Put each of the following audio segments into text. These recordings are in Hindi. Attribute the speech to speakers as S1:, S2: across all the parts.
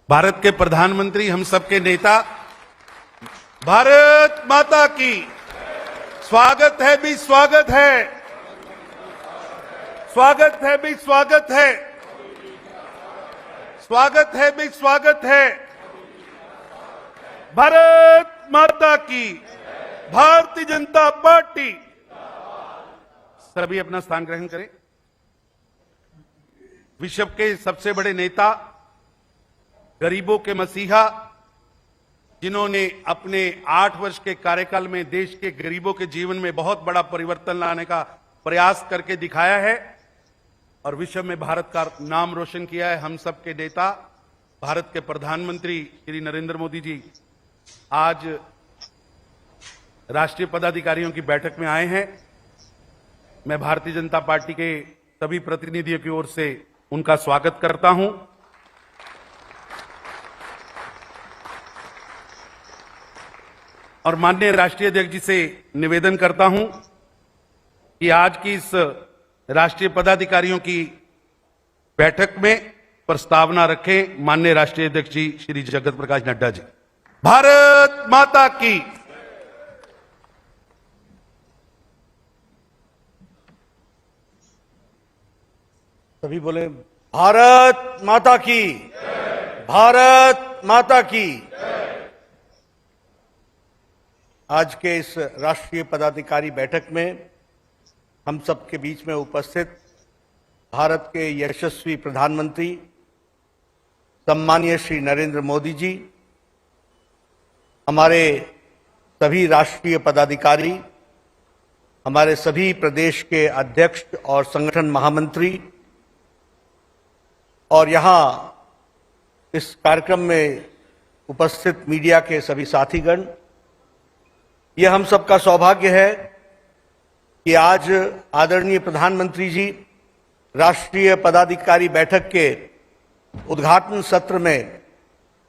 S1: भारत के प्रधानमंत्री, हम सबके नेता, भारत माता की स्वागत है भी स्वागत है, स्वागत है भी स्वागत है, स्वागत है भी स्वागत है। भारत माता की, भारतीय जनता पार्टी। सभी अपना स्थान ग्रहण करें। विश्व के सबसे बड़े नेता, गरीबों के मसीहा, जिन्होंने अपने 8 वर्ष के कार्यकाल में देश के गरीबों के जीवन में बहुत बड़ा परिवर्तन लाने का प्रयास करके दिखाया है और विश्व में भारत का नाम रोशन किया है। हम सबके नेता, भारत के प्रधानमंत्री श्री नरेंद्र मोदी जी आज राष्ट्रीय पदाधिकारियों की बैठक में आए हैं। मैं भारतीय जनता पार्टी के सभी प्रतिनिधियों की ओर से उनका स्वागत करता हूं। और माननीय राष्ट्रीय अध्यक्ष जी से निवेदन करता हूं कि आज की इस राष्ट्रीय पदाधिकारियों की बैठक में प्रस्तावना रखें माननीय राष्ट्रीय अध्यक्ष जी श्री जगत प्रकाश नड्डा जी। भारत माता की।
S2: सभी बोले भारत माता की, भारत माता की। आज के इस राष्ट्रीय पदाधिकारी बैठक में हम सबके बीच में उपस्थित भारत के यशस्वी प्रधानमंत्री सम्मानीय श्री नरेंद्र मोदी जी, हमारे सभी राष्ट्रीय पदाधिकारी, हमारे सभी प्रदेश के अध्यक्ष और संगठन महामंत्री और यहाँ इस कार्यक्रम में उपस्थित मीडिया के सभी साथीगण, यह हम सबका सौभाग्य है कि आज आदरणीय प्रधानमंत्री जी राष्ट्रीय पदाधिकारी बैठक के उद्घाटन सत्र में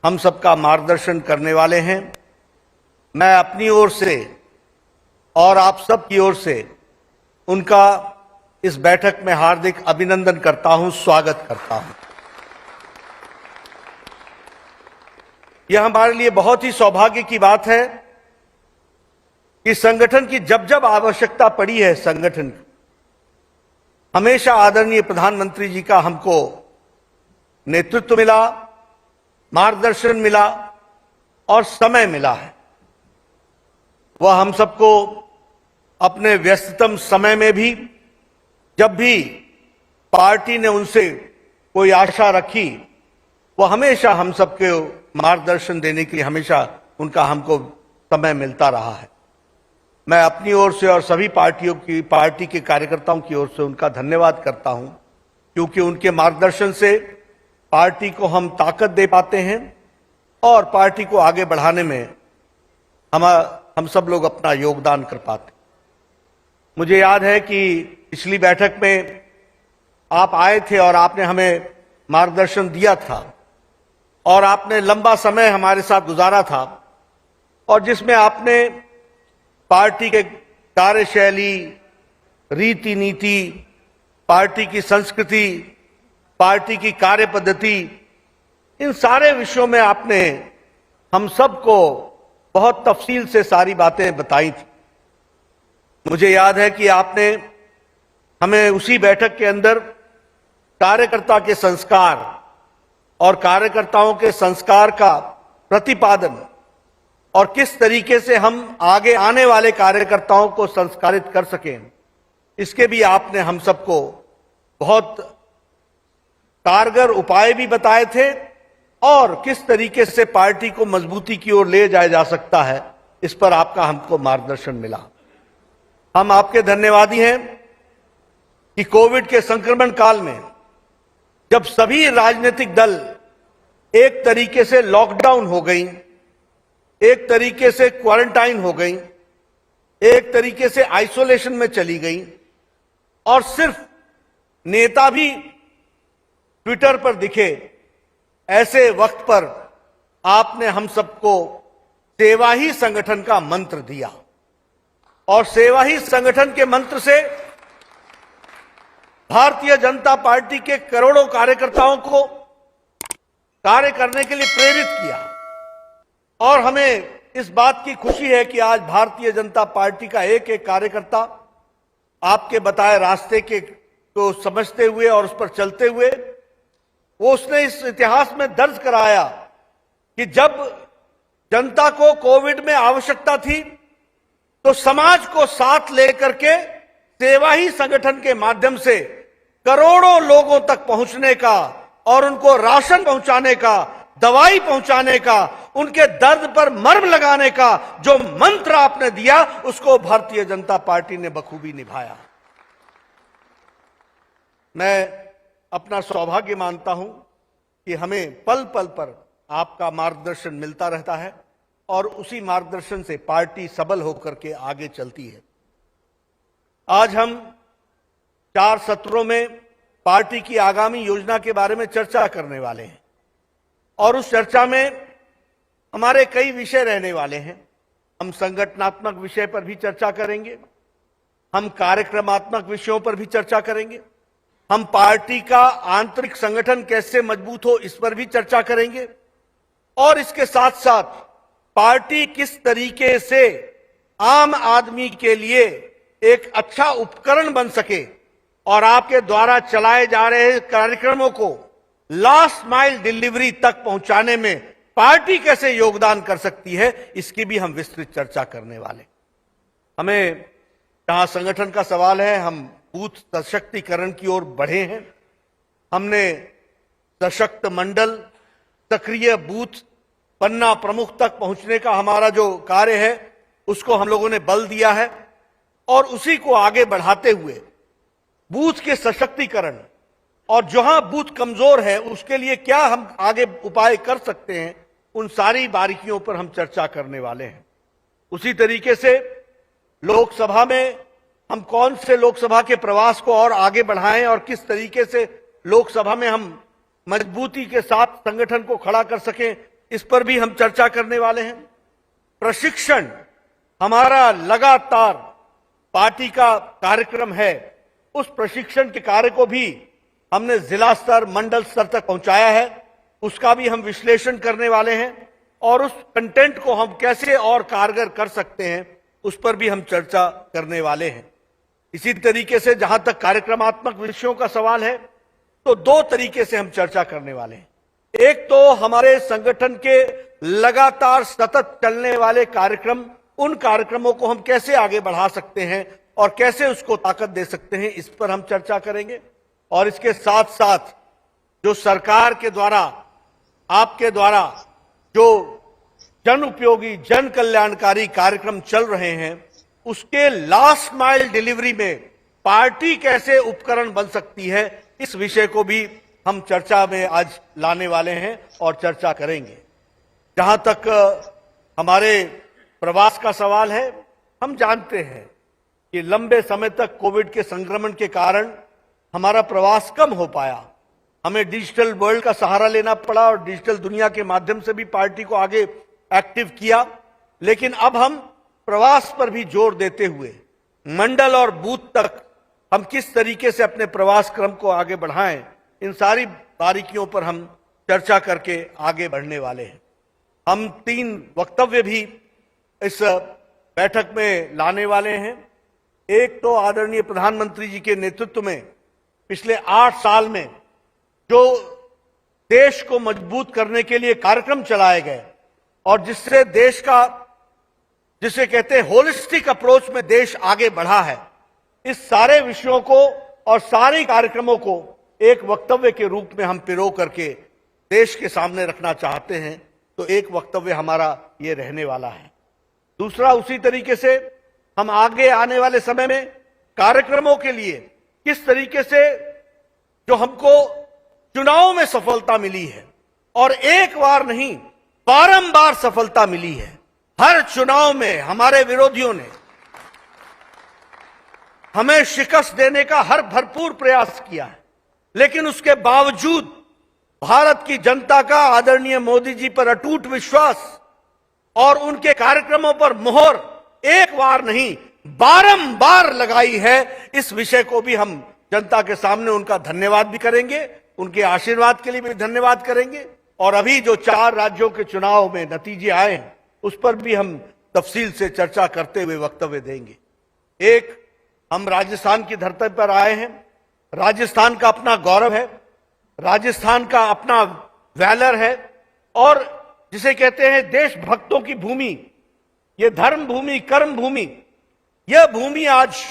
S2: हम सबका मार्गदर्शन करने वाले हैं। मैं अपनी ओर से और आप सब की ओर से उनका इस बैठक में हार्दिक अभिनंदन करता हूं, स्वागत करता हूं। यह हमारे लिए बहुत ही सौभाग्य की बात है कि संगठन की जब जब आवश्यकता पड़ी है, संगठन की हमेशा आदरणीय प्रधानमंत्री जी का हमको नेतृत्व मिला, मार्गदर्शन मिला और समय मिला है। वह हम सबको अपने व्यस्ततम समय में भी, जब भी पार्टी ने उनसे कोई आशा रखी, वह हमेशा हम सबके मार्गदर्शन देने के लिए हमेशा उनका हमको समय मिलता रहा है। मैं अपनी ओर से और सभी पार्टी के कार्यकर्ताओं की ओर से उनका धन्यवाद करता हूं, क्योंकि उनके मार्गदर्शन से पार्टी को हम ताकत दे पाते हैं और पार्टी को आगे बढ़ाने में हम सब लोग अपना योगदान कर पाते। मुझे याद है कि पिछली बैठक में आप आए थे और आपने हमें मार्गदर्शन दिया था और आपने लंबा समय हमारे साथ गुजारा था और जिसमें आपने पार्टी के कार्यशैली, रीति नीति, पार्टी की संस्कृति, पार्टी की कार्य पद्धति, इन सारे विषयों में आपने हम सबको बहुत तफसील से सारी बातें बताई थी। मुझे याद है कि आपने हमें उसी बैठक के अंदर कार्यकर्ता के संस्कार और कार्यकर्ताओं के संस्कार का प्रतिपादन और किस तरीके से हम आगे आने वाले कार्यकर्ताओं को संस्कारित कर सकें, इसके भी आपने हम सबको बहुत कारगर उपाय भी बताए थे और किस तरीके से पार्टी को मजबूती की ओर ले जाया जा सकता है, इस पर आपका हमको मार्गदर्शन मिला। हम आपके धन्यवादी हैं कि कोविड के संक्रमण काल में जब सभी राजनीतिक दल एक तरीके से लॉकडाउन हो गई, एक तरीके से क्वारंटाइन हो गई, एक तरीके से आइसोलेशन में चली गई और सिर्फ नेता भी ट्विटर पर दिखे, ऐसे वक्त पर आपने हम सबको सेवा ही संगठन का मंत्र दिया और सेवा ही संगठन के मंत्र से भारतीय जनता पार्टी के करोड़ों कार्यकर्ताओं को कार्य करने के लिए प्रेरित किया। और हमें इस बात की खुशी है कि आज भारतीय जनता पार्टी का एक एक कार्यकर्ता आपके बताए रास्ते के को समझते हुए और उस पर चलते हुए उसने इस इतिहास में दर्ज कराया कि जब जनता को कोविड में आवश्यकता थी तो समाज को साथ लेकर के सेवा ही संगठन के माध्यम से करोड़ों लोगों तक पहुंचने का और उनको राशन पहुंचाने का, दवाई पहुंचाने का, उनके दर्द पर मर्म लगाने का जो मंत्र आपने दिया उसको भारतीय जनता पार्टी ने बखूबी निभाया। मैं अपना सौभाग्य मानता हूं कि हमें पल पल पर आपका मार्गदर्शन मिलता रहता है और उसी मार्गदर्शन से पार्टी सबल होकर के आगे चलती है। आज हम 4 सत्रों में पार्टी की आगामी योजना के बारे में चर्चा करने वाले हैं और उस चर्चा में हमारे कई विषय रहने वाले हैं। हम संगठनात्मक विषय पर भी चर्चा करेंगे, हम कार्यक्रमात्मक विषयों पर भी चर्चा करेंगे, हम पार्टी का आंतरिक संगठन कैसे मजबूत हो इस पर भी चर्चा करेंगे और इसके साथ साथ पार्टी किस तरीके से आम आदमी के लिए एक अच्छा उपकरण बन सके और आपके द्वारा चलाए जा रहे कार्यक्रमों को लास्ट माइल डिलीवरी तक पहुंचाने में पार्टी कैसे योगदान कर सकती है, इसकी भी हम विस्तृत चर्चा करने वाले। हमें जहां संगठन का सवाल है, हम बूथ सशक्तिकरण की ओर बढ़े हैं। हमने सशक्त मंडल, सक्रिय बूथ, पन्ना प्रमुख तक पहुंचने का हमारा जो कार्य है उसको हम लोगों ने बल दिया है और उसी को आगे बढ़ाते हुए बूथ के सशक्तिकरण और जहां बूथ कमजोर है उसके लिए क्या हम आगे उपाय कर सकते हैं, उन सारी बारीकियों पर हम चर्चा करने वाले हैं। उसी तरीके से लोकसभा में हम कौन से लोकसभा के प्रवास को और आगे बढ़ाएं और किस तरीके से लोकसभा में हम मजबूती के साथ संगठन को खड़ा कर सकें, इस पर भी हम चर्चा करने वाले हैं। प्रशिक्षण हमारा लगातार पार्टी का कार्यक्रम है, उस प्रशिक्षण के कार्य को भी हमने जिला स्तर, मंडल स्तर तक पहुंचाया है, उसका भी हम विश्लेषण करने वाले हैं और उस कंटेंट को हम कैसे और कारगर कर सकते हैं उस पर भी हम चर्चा करने वाले हैं। इसी तरीके से जहां तक कार्यक्रमात्मक विषयों का सवाल है तो 2 तरीके से हम चर्चा करने वाले हैं। एक तो हमारे संगठन के लगातार सतत चलने वाले कार्यक्रम, उन कार्यक्रमों को हम कैसे आगे बढ़ा सकते हैं और कैसे उसको ताकत दे सकते हैं, इस पर हम चर्चा करेंगे। और इसके साथ साथ जो सरकार के द्वारा, आपके द्वारा जो जन उपयोगी, जन कल्याणकारी कार्यक्रम चल रहे हैं उसके लास्ट माइल डिलीवरी में पार्टी कैसे उपकरण बन सकती है, इस विषय को भी हम चर्चा में आज लाने वाले हैं और चर्चा करेंगे। जहां तक हमारे प्रवास का सवाल है, हम जानते हैं कि लंबे समय तक कोविड के संक्रमण के कारण हमारा प्रवास कम हो पाया। हमें डिजिटल वर्ल्ड का सहारा लेना पड़ा और डिजिटल दुनिया के माध्यम से भी पार्टी को आगे एक्टिव किया। लेकिन अब हम प्रवास पर भी जोर देते हुए मंडल और बूथ तक हम किस तरीके से अपने प्रवास क्रम को आगे बढ़ाएं, इन सारी बारीकियों पर हम चर्चा करके आगे बढ़ने वाले हैं। हम 3 वक्तव्य भी इस बैठक में लाने वाले हैं। एक तो आदरणीय प्रधानमंत्री जी के नेतृत्व में पिछले 8 साल में जो देश को मजबूत करने के लिए कार्यक्रम चलाए गए और जिससे देश का, जिसे कहते हैं होलिस्टिक अप्रोच में देश आगे बढ़ा है, इस सारे विषयों को और सारे कार्यक्रमों को एक वक्तव्य के रूप में हम पिरो करके देश के सामने रखना चाहते हैं। तो एक वक्तव्य हमारा ये रहने वाला है। दूसरा, उसी तरीके से हम आगे आने वाले समय में कार्यक्रमों के लिए किस तरीके से जो हमको चुनाव में सफलता मिली है और एक बार नहीं बारंबार सफलता मिली है, हर चुनाव में हमारे विरोधियों ने हमें शिकस्त देने का हर भरपूर प्रयास किया है, लेकिन उसके बावजूद भारत की जनता का आदरणीय मोदी जी पर अटूट विश्वास और उनके कार्यक्रमों पर मोहर एक बार नहीं बारंबार लगाई है। इस विषय को भी हम जनता के सामने उनका धन्यवाद भी करेंगे, उनके आशीर्वाद के लिए भी धन्यवाद करेंगे और अभी जो 4 राज्यों के चुनाव में नतीजे आए हैं उस पर भी हम तफसील से चर्चा करते हुए वक्तव्य देंगे। एक, हम राजस्थान की धरती पर आए हैं। राजस्थान का अपना गौरव है, राजस्थान का अपना वैलर है और जिसे कहते हैं देशभक्तों की भूमि, ये धर्म भूमि, कर्म भूमि, यह भूमि आज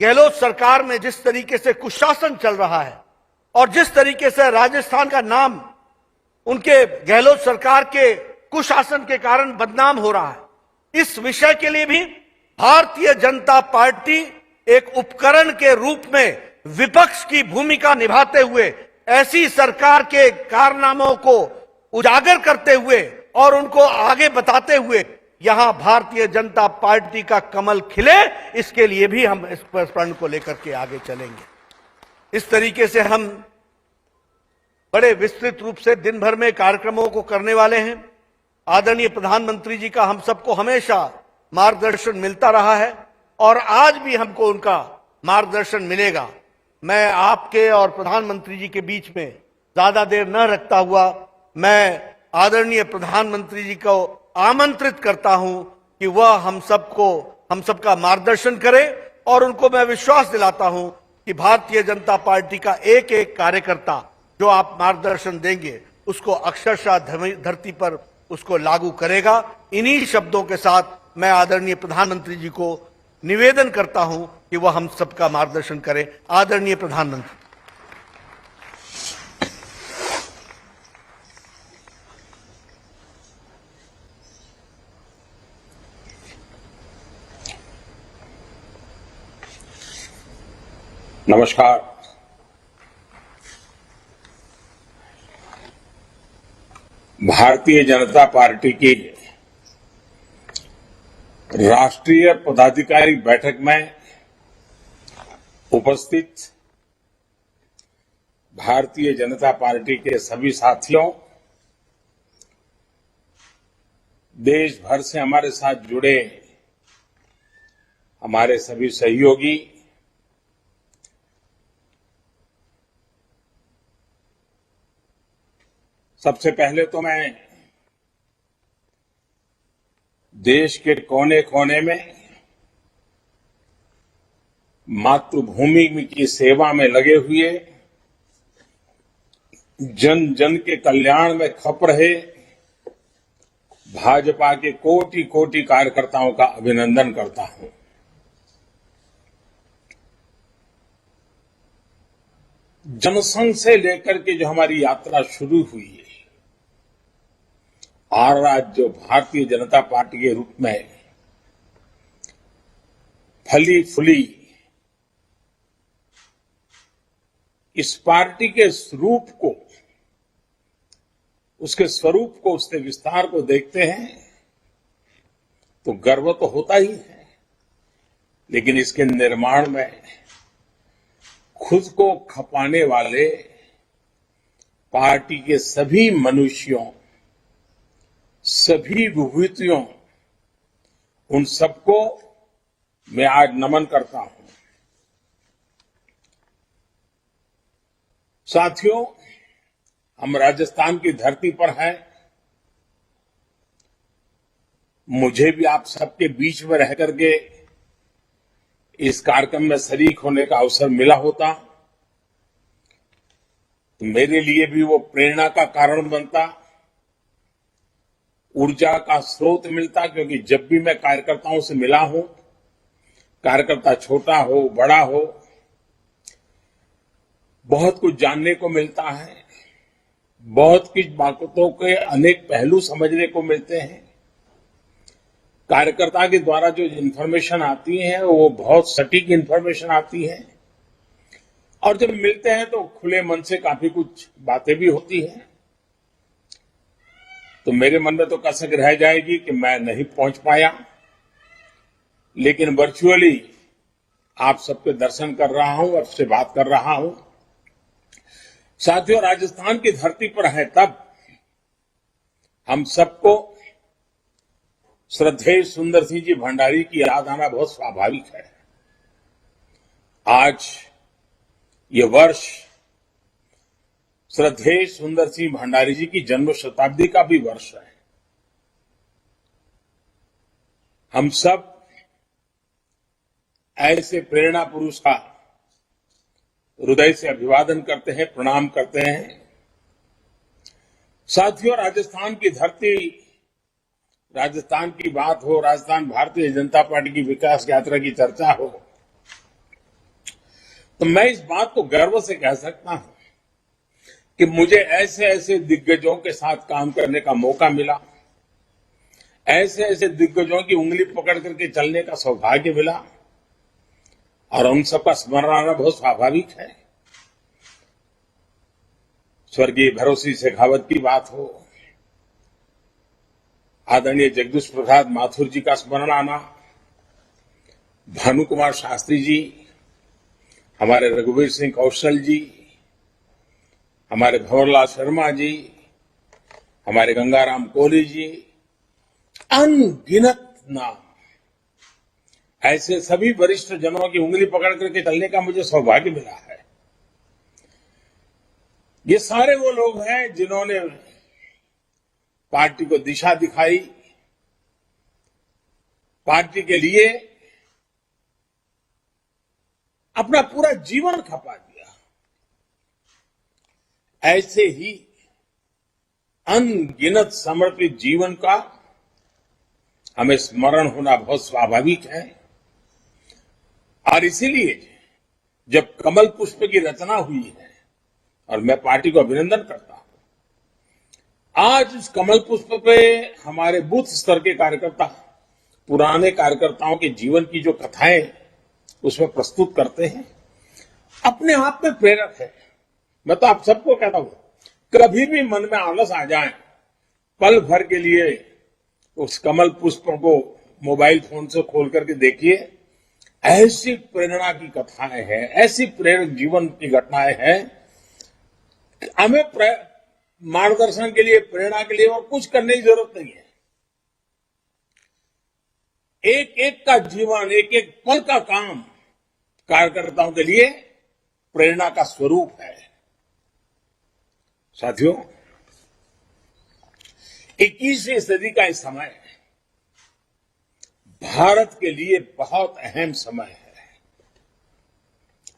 S2: गहलोत सरकार में जिस तरीके से कुशासन चल रहा है और जिस तरीके से राजस्थान का नाम उनके गहलोत सरकार के कुशासन के कारण बदनाम हो रहा है, इस विषय के लिए भी भारतीय जनता पार्टी एक उपकरण के रूप में विपक्ष की भूमिका निभाते हुए ऐसी सरकार के कारनामों को उजागर करते हुए और उनको आगे बताते हुए यहां भारतीय जनता पार्टी का कमल खिले, इसके लिए भी हम इस प्रश्न को लेकर के आगे चलेंगे। इस तरीके से हम बड़े विस्तृत रूप से दिन भर में कार्यक्रमों को करने वाले हैं। आदरणीय प्रधानमंत्री जी का हम सबको हमेशा मार्गदर्शन मिलता रहा है और आज भी हमको उनका मार्गदर्शन मिलेगा। मैं आपके और प्रधानमंत्री जी के बीच में ज्यादा देर न रखता हुआ मैं आदरणीय प्रधानमंत्री जी को आमंत्रित करता हूं कि वह हम सबका मार्गदर्शन करें और उनको मैं विश्वास दिलाता हूं कि भारतीय जनता पार्टी का एक एक कार्यकर्ता जो आप मार्गदर्शन देंगे उसको अक्षरशः धरती पर उसको लागू करेगा। इन्हीं शब्दों के साथ मैं आदरणीय प्रधानमंत्री जी को निवेदन करता हूं कि वह हम सबका मार्गदर्शन करें। आदरणीय प्रधानमंत्री।
S3: नमस्कार। भारतीय जनता पार्टी की राष्ट्रीय पदाधिकारी बैठक में उपस्थित भारतीय जनता पार्टी के सभी साथियों, देश भर से हमारे साथ जुड़े हमारे सभी सहयोगी, सबसे पहले तो मैं देश के कोने कोने में मातृभूमि की सेवा में लगे हुए, जन जन के कल्याण में खप रहे भाजपा के कोटि कोटि कार्यकर्ताओं का अभिनंदन करता हूं। जनसंघ से लेकर के जो हमारी यात्रा शुरू हुई है और आज जो भारतीय जनता पार्टी के रूप में फली फूली, इस पार्टी के स्वरूप को, उसके स्वरूप को, उसके विस्तार को देखते हैं तो गर्व तो होता ही है, लेकिन इसके निर्माण में खुद को खपाने वाले पार्टी के सभी मनुष्यों, सभी विभूतियों, उन सबको मैं आज नमन करता हूं। साथियों, हम राजस्थान की धरती पर हैं। मुझे भी आप सबके बीच में रह करके इस कार्यक्रम में शरीक होने का अवसर मिला होता तो मेरे लिए भी वो प्रेरणा का कारण बनता, ऊर्जा का स्रोत मिलता, क्योंकि जब भी मैं कार्यकर्ताओं से मिला हूं, कार्यकर्ता छोटा हो बड़ा हो, बहुत कुछ जानने को मिलता है, बहुत कुछ बातों के अनेक पहलू समझने को मिलते हैं। कार्यकर्ता के द्वारा जो इन्फॉर्मेशन आती है वो बहुत सटीक इन्फॉर्मेशन आती है और जब मिलते हैं तो खुले मन से काफी कुछ बातें भी होती हैं। तो मेरे मन में तो कसक रह जाएगी कि मैं नहीं पहुंच पाया, लेकिन वर्चुअली आप सबके दर्शन कर रहा हूं, आपसे बात कर रहा हूं। साथियों, राजस्थान की धरती पर है तब हम सबको श्रद्धेय सुंदर सिंह जी भंडारी की याद आना बहुत स्वाभाविक है। आज ये वर्ष श्रद्धेय सुंदर सिंह भंडारी जी की जन्म शताब्दी का भी वर्ष है। हम सब ऐसे प्रेरणा पुरुष का हृदय से अभिवादन करते हैं, प्रणाम करते हैं। साथियों, राजस्थान की धरती, राजस्थान की बात हो, राजस्थान भारतीय जनता पार्टी की विकास यात्रा की चर्चा हो, तो मैं इस बात को गर्व से कह सकता हूं कि मुझे ऐसे ऐसे दिग्गजों के साथ काम करने का मौका मिला, ऐसे ऐसे दिग्गजों की उंगली पकड़ करके चलने का सौभाग्य मिला, और उन सबका स्मरण आना बहुत स्वाभाविक है। स्वर्गीय भैरों सिंह शेखावत की बात हो, आदरणीय जगदीश प्रसाद माथुर जी का स्मरण आना, भानु कुमार शास्त्री जी, हमारे रघुवीर सिंह कौशल जी, हमारे भंवरलाल शर्मा जी, हमारे गंगाराम कोहली जी, अनगिनत नाम, ऐसे सभी वरिष्ठ जनों की उंगली पकड़ करके चलने का मुझे सौभाग्य मिला है। ये सारे वो लोग हैं जिन्होंने पार्टी को दिशा दिखाई, पार्टी के लिए अपना पूरा जीवन खपा दिया। ऐसे ही अनगिनत समर्पित जीवन का हमें स्मरण होना बहुत स्वाभाविक है। और इसीलिए जब कमल पुष्प की रचना हुई है, और मैं पार्टी को अभिनंदन करता हूं, आज इस कमल पुष्प पे हमारे बूथ स्तर के कार्यकर्ता पुराने कार्यकर्ताओं के जीवन की जो कथाएं उसमें प्रस्तुत करते हैं, अपने आप में प्रेरक है। मैं तो आप सबको कहता हूं, कभी भी मन में आलस आ जाए, पल भर के लिए उस कमल पुष्प को मोबाइल फोन से खोल करके देखिए। ऐसी प्रेरणा की कथाएं हैं, ऐसी प्रेरक जीवन की घटनाएं हैं। हमें मार्गदर्शन के लिए, प्रेरणा के लिए और कुछ करने की जरूरत नहीं है। एक एक का जीवन, एक एक पल का काम कार्यकर्ताओं के लिए प्रेरणा का स्वरूप है। साथियों, 21वीं सदी का इस समय भारत के लिए बहुत अहम समय है।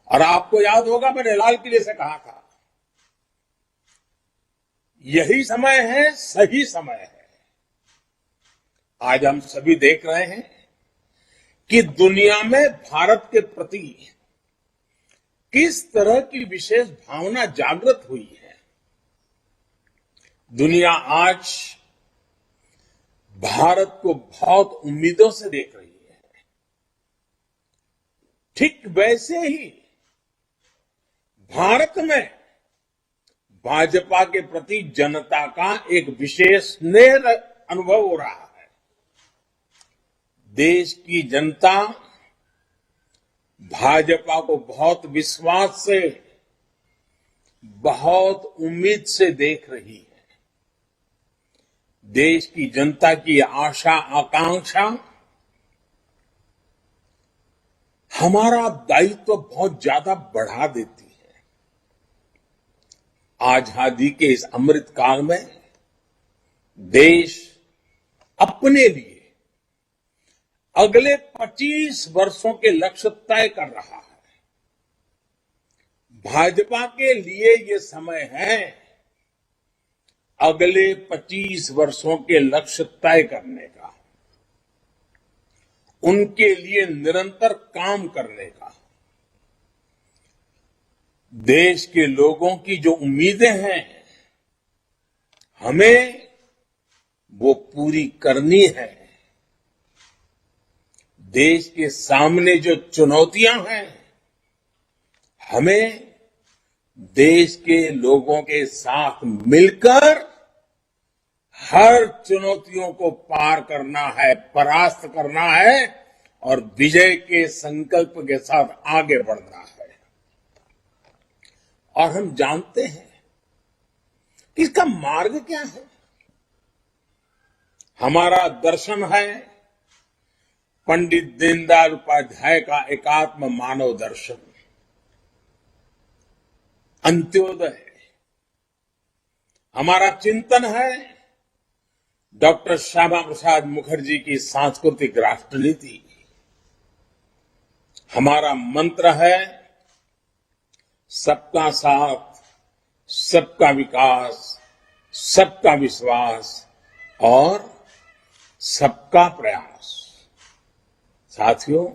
S3: और आपको याद होगा, मैंने लाल किले से कहा था, यही समय है, सही समय है। आज हम सभी देख रहे हैं कि दुनिया में भारत के प्रति किस तरह की विशेष भावना जागृत हुई है। दुनिया आज भारत को बहुत उम्मीदों से देख रही है। ठीक वैसे ही भारत में भाजपा के प्रति जनता का एक विशेष स्नेह अनुभव हो रहा है। देश की जनता भाजपा को बहुत विश्वास से, बहुत उम्मीद से देख रही है। देश की जनता की आशा आकांक्षा हमारा दायित्व बहुत ज्यादा बढ़ा देती है। आजादी के इस अमृत काल में देश अपने लिए अगले 25 वर्षों के लक्ष्य तय कर रहा है। भाजपा के लिए ये समय है अगले 25 वर्षों के लक्ष्य तय करने का, उनके लिए निरंतर काम करने का। देश के लोगों की जो उम्मीदें हैं, हमें वो पूरी करनी है। देश के सामने जो चुनौतियां हैं, हमें देश के लोगों के साथ मिलकर हर चुनौतियों को पार करना है, परास्त करना है और विजय के संकल्प के साथ आगे बढ़ना है। और हम जानते हैं कि इसका मार्ग क्या है। हमारा दर्शन है पंडित दीनदयाल उपाध्याय का एकात्म मानव दर्शन। अंत्योदय, हमारा चिंतन है डॉक्टर श्यामा प्रसाद मुखर्जी की सांस्कृतिक राष्ट्रनीति। हमारा मंत्र है सबका साथ, सबका विकास, सबका विश्वास और सबका प्रयास। साथियों,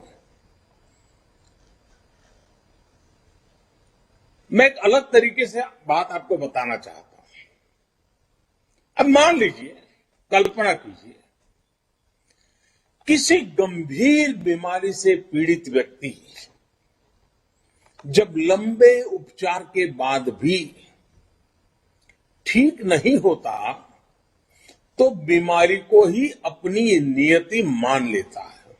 S3: मैं एक अलग तरीके से बात आपको बताना चाहता हूं। अब मान लीजिए, कल्पना कीजिए, किसी गंभीर बीमारी से पीड़ित व्यक्ति जब लंबे उपचार के बाद भी ठीक नहीं होता तो बीमारी को ही अपनी नियति मान लेता है।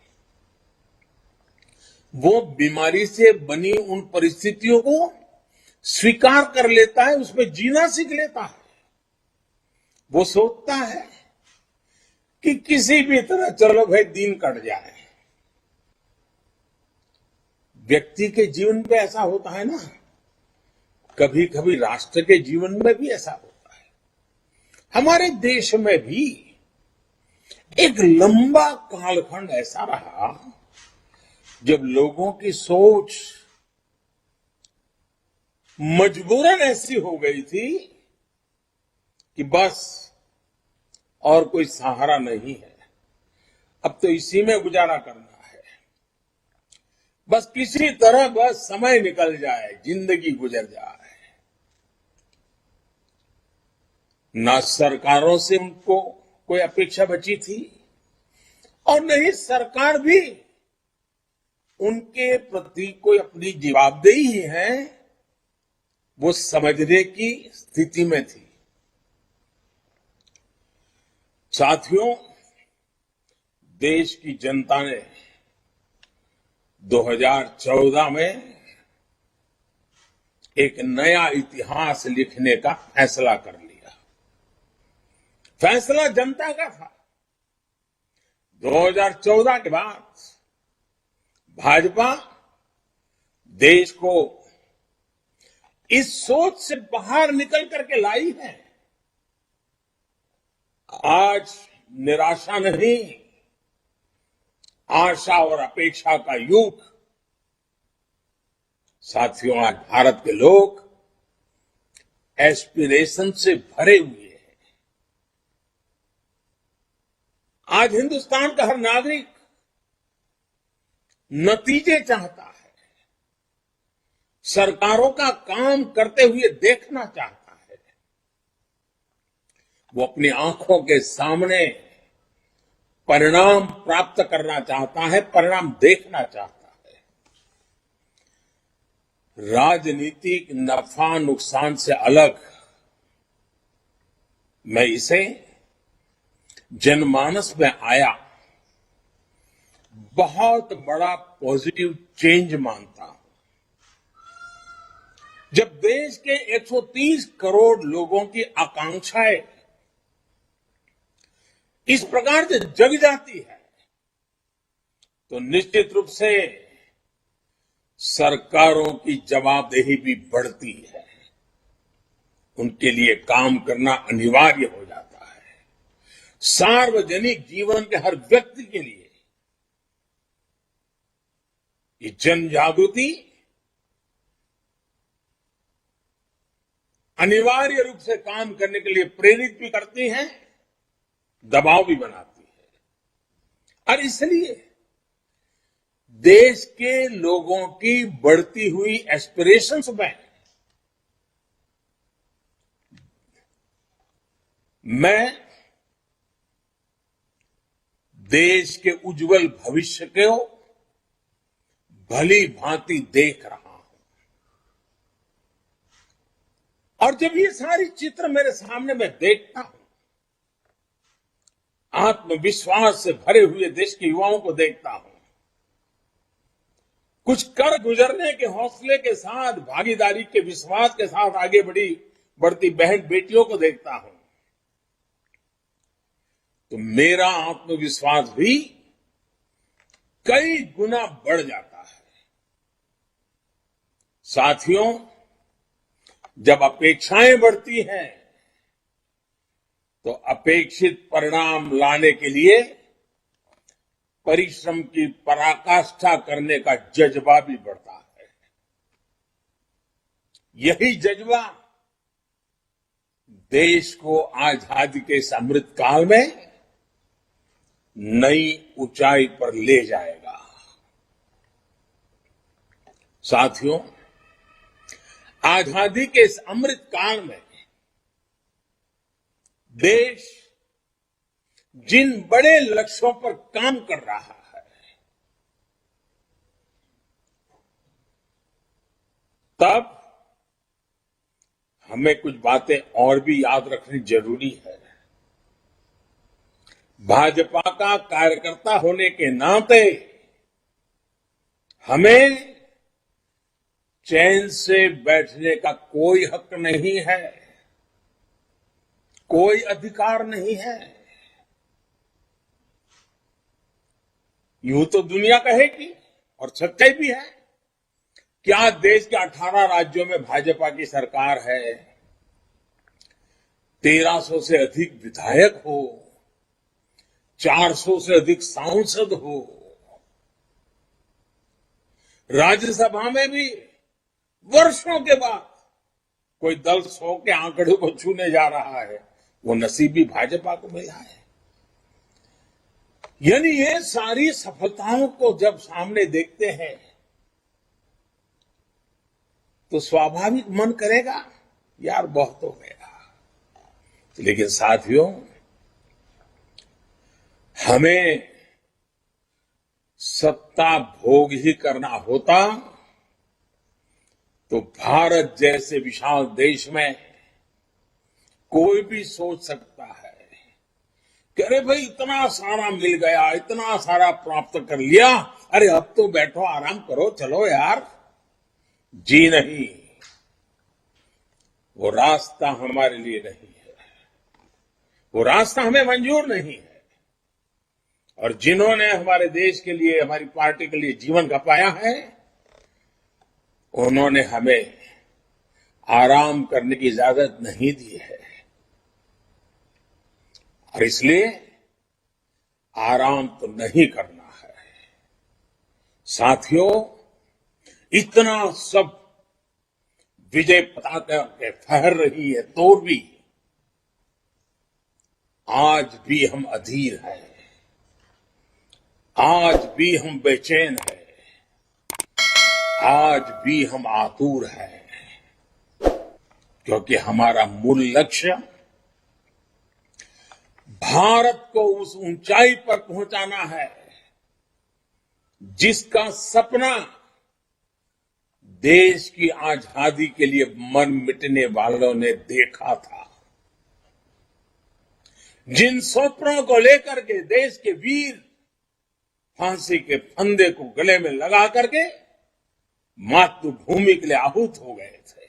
S3: वो बीमारी से बनी उन परिस्थितियों को स्वीकार कर लेता है, उसमें जीना सीख लेता है। वो सोचता है कि किसी भी तरह चलो भाई दिन कट जाए। व्यक्ति के जीवन में ऐसा होता है ना, कभी कभी राष्ट्र के जीवन में भी ऐसा होता है। हमारे देश में भी एक लंबा कालखंड ऐसा रहा जब लोगों की सोच मजबूरन ऐसी हो गई थी कि बस और कोई सहारा नहीं है, अब तो इसी में गुजारा करना है, बस किसी तरह बस समय निकल जाए, जिंदगी गुजर जाए। ना सरकारों से उनको कोई अपेक्षा बची थी और नहीं सरकार भी उनके प्रति कोई अपनी जवाबदेही है वो समझने की स्थिति में थी। साथियों, देश की जनता ने 2014 में एक नया इतिहास लिखने का फैसला कर लिया। फैसला जनता का था। 2014 के बाद भाजपा देश को इस सोच से बाहर निकल करके लाई है। आज निराशा नहीं, आशा और अपेक्षा का युग। साथियों, आज भारत के लोग एस्पिरेशन से भरे हुए हैं। आज हिंदुस्तान का हर नागरिक नतीजे चाहता है, सरकारों का काम करते हुए देखना चाहता है। वो अपनी आंखों के सामने परिणाम प्राप्त करना चाहता है, परिणाम देखना चाहता है। राजनीतिक नफा नुकसान से अलग मैं इसे जनमानस में आया बहुत बड़ा पॉजिटिव चेंज मानता हूं। जब देश के 130 करोड़ लोगों की आकांक्षाएं इस प्रकार से जग जाती है तो निश्चित रूप से सरकारों की जवाबदेही भी बढ़ती है। उनके लिए काम करना अनिवार्य हो जाता है। सार्वजनिक जीवन के हर व्यक्ति के लिए ये जन जागृति अनिवार्य रूप से काम करने के लिए प्रेरित भी करती है, दबाव भी बनाती है। और इसलिए देश के लोगों की बढ़ती हुई एस्पिरेशंस में मैं देश के उज्जवल भविष्य को भली भांति देख रहा हूं। और जब ये सारी चित्र मेरे सामने मैं देखता हूं, आत्मविश्वास से भरे हुए देश के युवाओं को देखता हूं, कुछ कर गुजरने के हौसले के साथ, भागीदारी के विश्वास के साथ आगे बढ़ती बहन बेटियों को देखता हूं, तो मेरा आत्मविश्वास भी कई गुना बढ़ जाता है। साथियों, जब अपेक्षाएं बढ़ती हैं तो अपेक्षित परिणाम लाने के लिए परिश्रम की पराकाष्ठा करने का जज्बा भी बढ़ता है। यही जज्बा देश को आजादी के इस अमृत काल में नई ऊंचाई पर ले जाएगा। साथियों, आजादी के इस अमृत काल में देश जिन बड़े लक्ष्यों पर काम कर रहा है, तब हमें कुछ बातें और भी याद रखनी जरूरी है। भाजपा का कार्यकर्ता होने के नाते हमें चैन से बैठने का कोई हक नहीं है, कोई अधिकार नहीं है। यूं तो दुनिया कहेगी, और सच्चाई भी है, कि आज देश के 18 राज्यों में भाजपा की सरकार है, 1300 से अधिक विधायक हो, 400 से अधिक सांसद हो, राज्यसभा में भी वर्षों के बाद कोई दल 100 के आंकड़े को छूने जा रहा है, वो नसीब भी भाजपा को मिला है। यानी ये सारी सफलताओं को जब सामने देखते हैं तो स्वाभाविक मन करेगा यार बहुत हो गया। लेकिन साथियों, हमें सत्ता भोग ही करना होता तो भारत जैसे विशाल देश में कोई भी सोच सकता है कि अरे भाई इतना सारा मिल गया, इतना सारा प्राप्त कर लिया, अरे अब तो बैठो आराम करो, चलो यार। जी नहीं, वो रास्ता हमारे लिए नहीं है, वो रास्ता हमें मंजूर नहीं है। और जिन्होंने हमारे देश के लिए, हमारी पार्टी के लिए जीवन खपाया है, उन्होंने हमें आराम करने की इजाजत नहीं दी है। और इसलिए आराम तो नहीं करना है। साथियों, इतना सब विजय पताका के फहर रही है तो भी आज भी हम अधीर हैं, आज भी हम बेचैन हैं, आज भी हम आतुर हैं, क्योंकि हमारा मूल लक्ष्य भारत को उस ऊंचाई पर पहुंचाना है जिसका सपना देश की आजादी के लिए मर मिटने वालों ने देखा था। जिन सपनों को लेकर के देश के वीर फांसी के फंदे को गले में लगा करके मातृभूमि के लिए आहूत हो गए थे।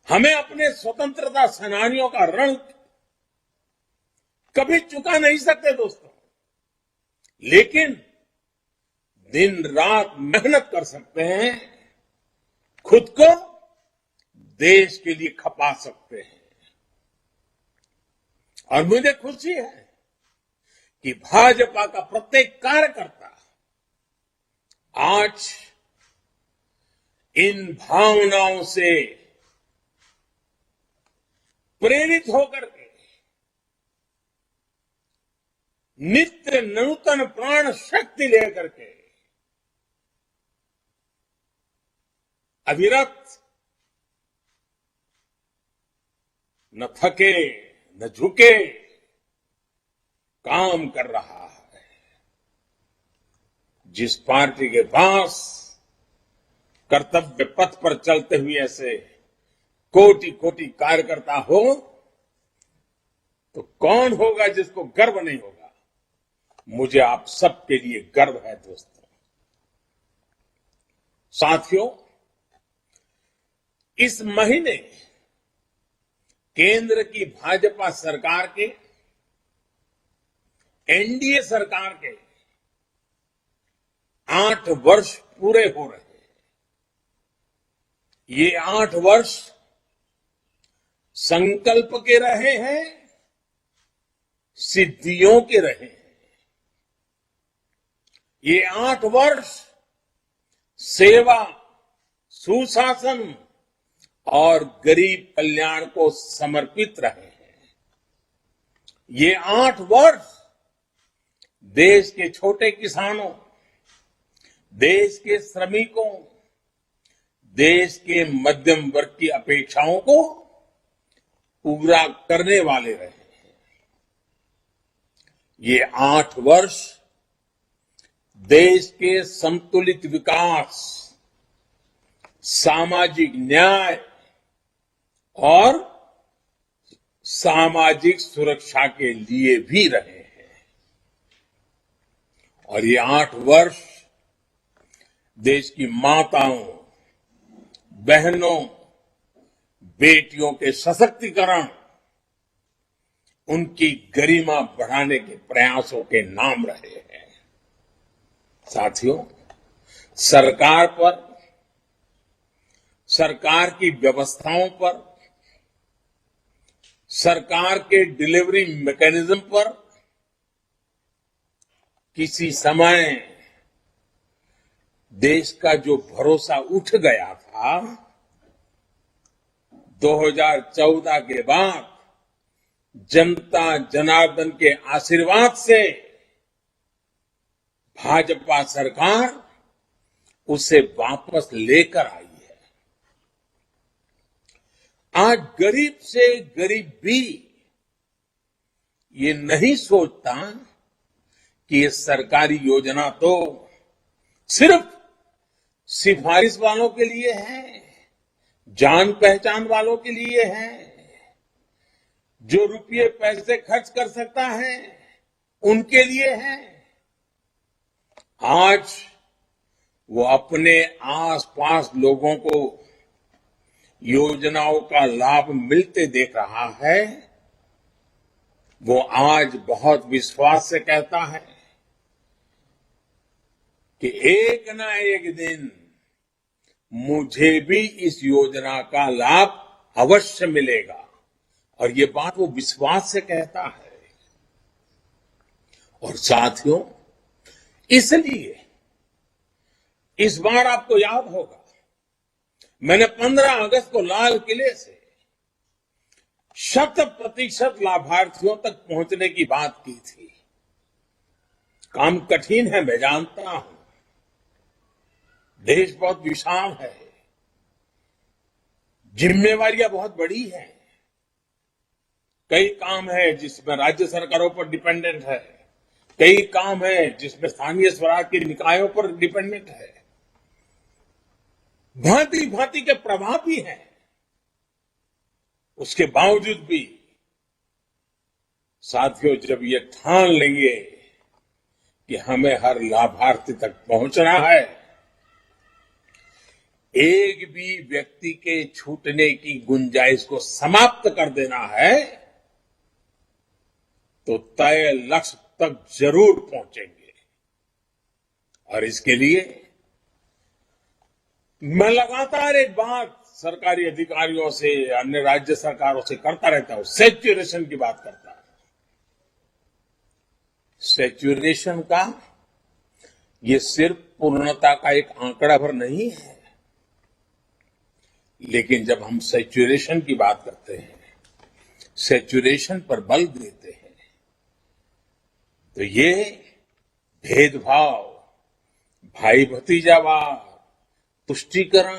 S3: हमें अपने स्वतंत्रता सेनानियों का रण कभी चुका नहीं सकते दोस्तों, लेकिन दिन रात मेहनत कर सकते हैं, खुद को देश के लिए खपा सकते हैं। और मुझे खुशी है कि भाजपा का प्रत्येक कार्यकर्ता आज इन भावनाओं से प्रेरित होकर के नित्य नूतन प्राण शक्ति लेकर के अविरत न थके न झुके काम कर रहा है। जिस पार्टी के पास कर्तव्य पथ पर चलते हुए ऐसे कोटि कोटि कार्यकर्ता हो तो कौन होगा जिसको गर्व नहीं होगा। मुझे आप सबके लिए गर्व है दोस्तों। साथियों, इस महीने केंद्र की भाजपा सरकार के, एनडीए सरकार के 8 वर्ष पूरे हो रहे हैं। ये 8 वर्ष संकल्प के रहे हैं, सिद्धियों के रहे हैं। ये 8 वर्ष सेवा, सुशासन और गरीब कल्याण को समर्पित रहे हैं। ये 8 वर्ष देश के छोटे किसानों, देश के श्रमिकों, देश के मध्यम वर्ग की अपेक्षाओं को पूरा करने वाले रहे हैं। ये 8 वर्ष देश के संतुलित विकास, सामाजिक न्याय और सामाजिक सुरक्षा के लिए भी रहे हैं। और ये 8 वर्ष देश की माताओं, बहनों, बेटियों के सशक्तिकरण, उनकी गरिमा बढ़ाने के प्रयासों के नाम रहे हैं। साथियों, सरकार पर, सरकार की व्यवस्थाओं पर, सरकार के डिलीवरी मैकेनिज्म पर किसी समय देश का जो भरोसा उठ गया था, 2014 के बाद जनता जनार्दन के आशीर्वाद से भाजपा सरकार उसे वापस लेकर आई है। आज गरीब से गरीब भी ये नहीं सोचता कि ये सरकारी योजना तो सिर्फ सिफारिश वालों के लिए है, जान पहचान वालों के लिए है, जो रुपये पैसे खर्च कर सकता है उनके लिए है। आज वो अपने आसपास लोगों को योजनाओं का लाभ मिलते देख रहा है। वो आज बहुत विश्वास से कहता है कि एक ना एक दिन मुझे भी इस योजना का लाभ अवश्य मिलेगा। और ये बात वो विश्वास से कहता है। और साथियों, इसलिए इस बार आपको याद होगा, मैंने 15 अगस्त को लाल किले से 100% लाभार्थियों तक पहुंचने की बात की थी। काम कठिन है, मैं जानता हूं। देश बहुत विशाल है, जिम्मेवारियां बहुत बड़ी हैं। कई काम है जिसमें राज्य सरकारों पर डिपेंडेंट है, कई काम है जिसमें स्थानीय स्वराज के निकायों पर डिपेंडेंट है। भांति भांति के प्रभाव भी हैं। उसके बावजूद भी साथियों, जब ये ठान लेंगे कि हमें हर लाभार्थी तक पहुंचना है, एक भी व्यक्ति के छूटने की गुंजाइश को समाप्त कर देना है, तो तय लक्ष्य तक जरूर पहुंचेंगे। और इसके लिए मैं लगातार एक बात सरकारी अधिकारियों से, अन्य राज्य सरकारों से करता रहता हूं, सैचुरेशन की बात करता हूं। सैचुरेशन का ये सिर्फ पूर्णता का एक आंकड़ा भर नहीं है, लेकिन जब हम सैचुरेशन की बात करते हैं, सैचुरेशन पर बल देते हैं, तो ये भेदभाव, भाई भतीजावाद, तुष्टीकरण,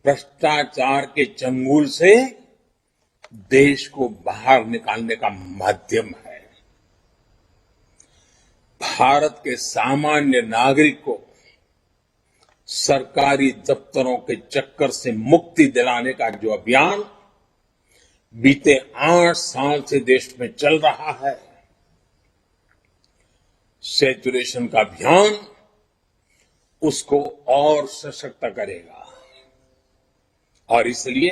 S3: भ्रष्टाचार के चंगुल से देश को बाहर निकालने का माध्यम है। भारत के सामान्य नागरिक को सरकारी दफ्तरों के चक्कर से मुक्ति दिलाने का जो अभियान बीते 8 साल से देश में चल रहा है, सैचुरेशन का अभियान उसको और सशक्त करेगा। और इसलिए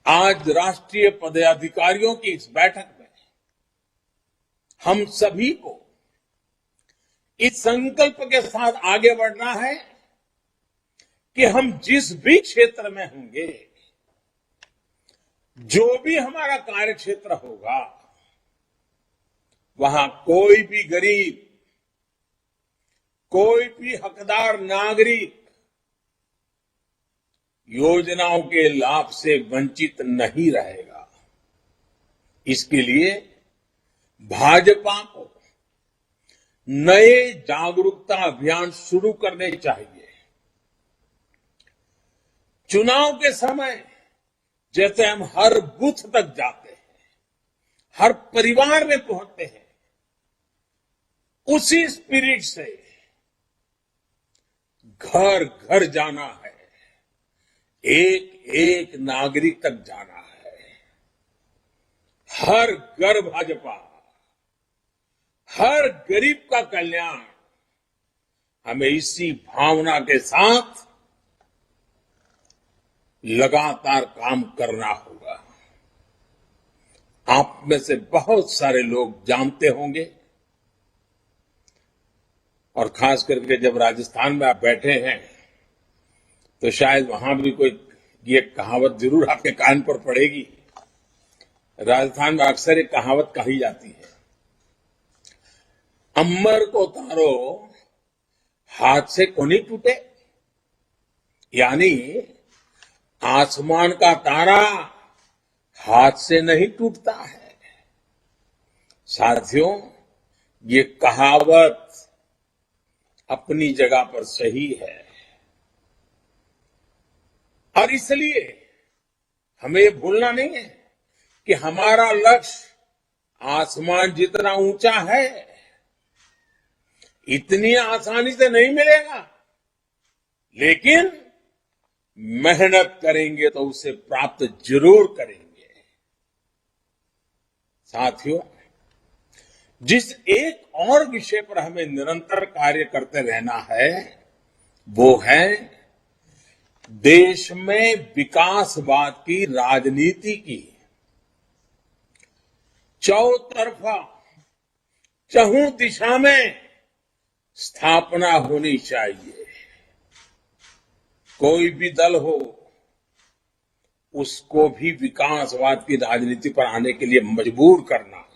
S3: आज राष्ट्रीय पदाधिकारियों की इस बैठक में हम सभी को इस संकल्प के साथ आगे बढ़ना है कि हम जिस भी क्षेत्र में होंगे, जो भी हमारा कार्य क्षेत्र होगा वहां कोई भी गरीब, कोई भी हकदार नागरिक योजनाओं के लाभ से वंचित नहीं रहेगा। इसके लिए भाजपा को नए जागरूकता अभियान शुरू करने चाहिए। चुनाव के समय जैसे हम हर बूथ तक जाते हैं, हर परिवार में पहुंचते हैं, उसी स्पिरिट से घर घर जाना है, एक एक नागरिक तक जाना है। हर घर भाजपा, हर गरीब का कल्याण, हमें इसी भावना के साथ लगातार काम करना होगा। आप में से बहुत सारे लोग जानते होंगे और खास करके जब राजस्थान में आप बैठे हैं तो शायद वहां भी कोई ये कहावत जरूर आपके कान पर पड़ेगी। राजस्थान में अक्सर एक कहावत कही जाती है, अम्बर को तारो हाथ से कोनी टूटे, यानी आसमान का तारा हाथ से नहीं टूटता है। साथियों, ये कहावत अपनी जगह पर सही है और इसलिए हमें ये भूलना नहीं है कि हमारा लक्ष्य आसमान जितना ऊंचा है इतनी आसानी से नहीं मिलेगा, लेकिन मेहनत करेंगे तो उसे प्राप्त जरूर करेंगे। साथियों, जिस एक और विषय पर हमें निरंतर कार्य करते रहना है वो है देश में विकासवाद की राजनीति की चौतरफा, चहुं दिशा में स्थापना होनी चाहिए। कोई भी दल हो, उसको भी विकासवाद की राजनीति पर आने के लिए मजबूर करना।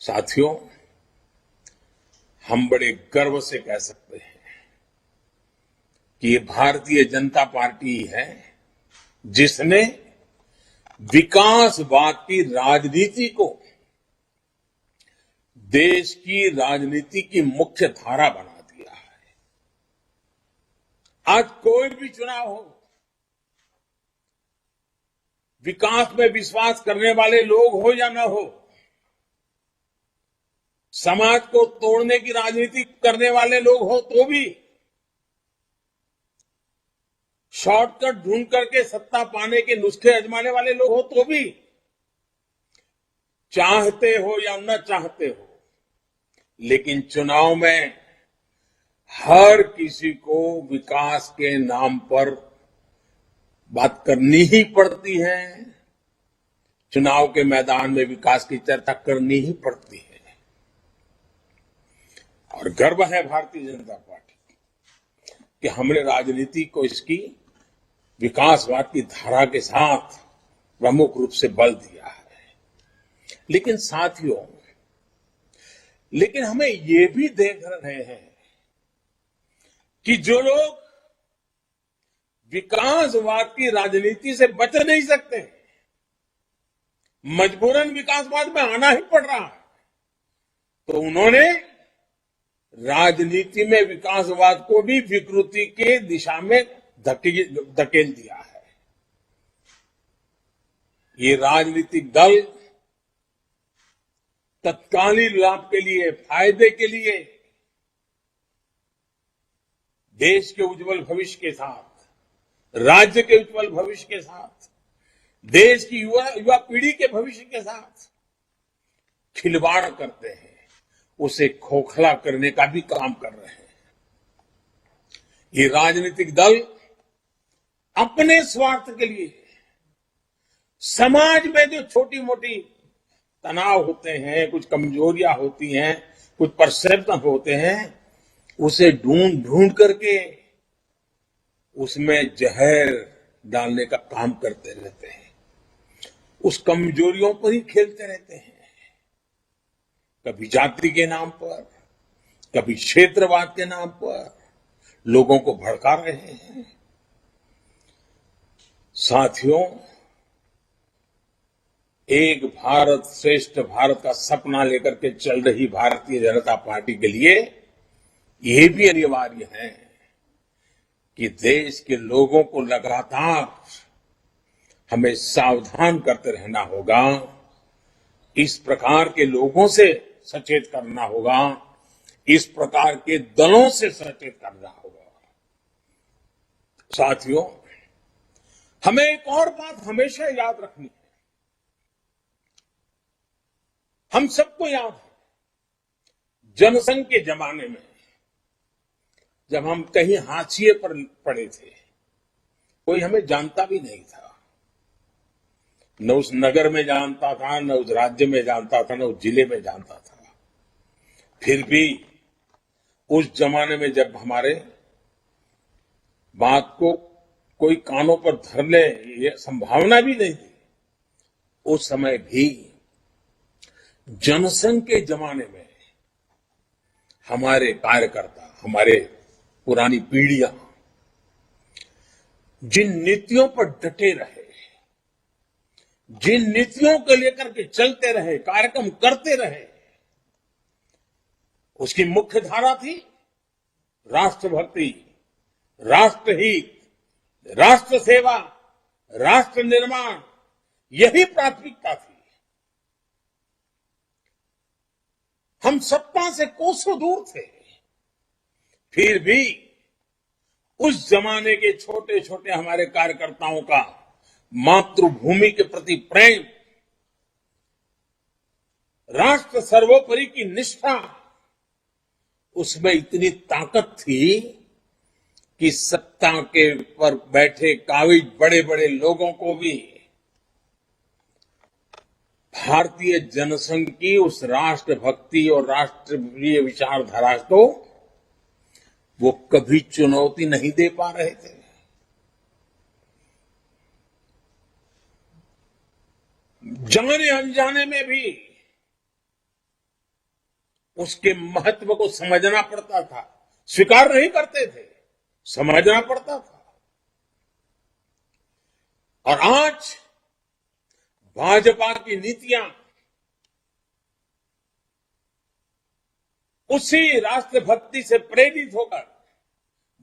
S3: साथियों, हम बड़े गर्व से कह सकते हैं कि ये भारतीय जनता पार्टी है जिसने विकासवाद की राजनीति को देश की राजनीति की मुख्य धारा बना दिया है। आज कोई भी चुनाव हो, विकास में विश्वास करने वाले लोग हो या न हो, समाज को तोड़ने की राजनीति करने वाले लोग हो तो भी, शॉर्टकट ढूंढ करके सत्ता पाने के नुस्खे आजमाने वाले लोग हो तो भी, चाहते हो या न चाहते हो, लेकिन चुनाव में हर किसी को विकास के नाम पर बात करनी ही पड़ती है। चुनाव के मैदान में विकास की चर्चा करनी ही पड़ती है और गर्व है भारतीय जनता पार्टी कि हमने राजनीति को इसकी विकासवाद की धारा के साथ प्रमुख रूप से बल दिया है। लेकिन साथियों, लेकिन हमें ये भी देख रहे हैं कि जो लोग विकासवाद की राजनीति से बच नहीं सकते, मजबूरन विकासवाद में आना ही पड़ रहा है, तो उन्होंने राजनीति में विकासवाद को भी विकृति के दिशा में धकेल दिया है। ये राजनीतिक दल तत्कालीन लाभ के लिए, फायदे के लिए, देश के उज्जवल भविष्य के साथ, राज्य के उज्जवल भविष्य के साथ, देश की युवा पीढ़ी के भविष्य के साथ खिलवाड़ करते हैं, उसे खोखला करने का भी काम कर रहे हैं। ये राजनीतिक दल अपने स्वार्थ के लिए समाज में जो छोटी मोटी तनाव होते हैं, कुछ कमजोरियां होती हैं, कुछ परसेप्शन होते हैं, उसे ढूंढ ढूंढ करके उसमें जहर डालने का काम करते रहते हैं, उस कमजोरियों पर ही खेलते रहते हैं। कभी जाति के नाम पर, कभी क्षेत्रवाद के नाम पर लोगों को भड़का रहे हैं। साथियों, एक भारत श्रेष्ठ भारत का सपना लेकर के चल रही भारतीय जनता पार्टी के लिए यह भी अनिवार्य है कि देश के लोगों को लगातार हमें सावधान करते रहना होगा, इस प्रकार के लोगों से सचेत करना होगा, इस प्रकार के दलों से सचेत करना होगा। साथियों, हमें एक और बात हमेशा याद रखनी है। हम सबको याद है, जनसंघ के जमाने में जब हम कहीं हाशिए पर पड़े थे, कोई हमें जानता भी नहीं था, न उस नगर में जानता था, न उस राज्य में जानता था, न उस जिले में जानता था। फिर भी उस जमाने में जब हमारे बात को कोई कानों पर धर ले, ये संभावना भी नहीं थी, उस समय भी जनसंघ के जमाने में हमारे कार्यकर्ता, हमारे पुरानी पीढ़ियां जिन नीतियों पर डटे रहे, जिन नीतियों को लेकर के चलते रहे, कार्यक्रम करते रहे, उसकी मुख्य धारा थी राष्ट्रभक्ति, राष्ट्रहित, राष्ट्र सेवा, राष्ट्र निर्माण। यही प्राथमिकता थी। हम सत्ता से कोसों दूर थे, फिर भी उस जमाने के छोटे छोटे हमारे कार्यकर्ताओं का मातृभूमि के प्रति प्रेम, राष्ट्र सर्वोपरि की निष्ठा, उसमें इतनी ताकत थी कि सत्ता के पर बैठे काबिज बड़े बड़े लोगों को भी भारतीय जनसंघ की उस राष्ट्रभक्ति और राष्ट्रीय विचारधारा को वो कभी चुनौती नहीं दे पा रहे थे। जाने अनजाने में भी उसके महत्व को समझना पड़ता था, स्वीकार नहीं करते थे, समझना पड़ता था। और आज भाजपा की नीतियां उसी राष्ट्रभक्ति से प्रेरित होकर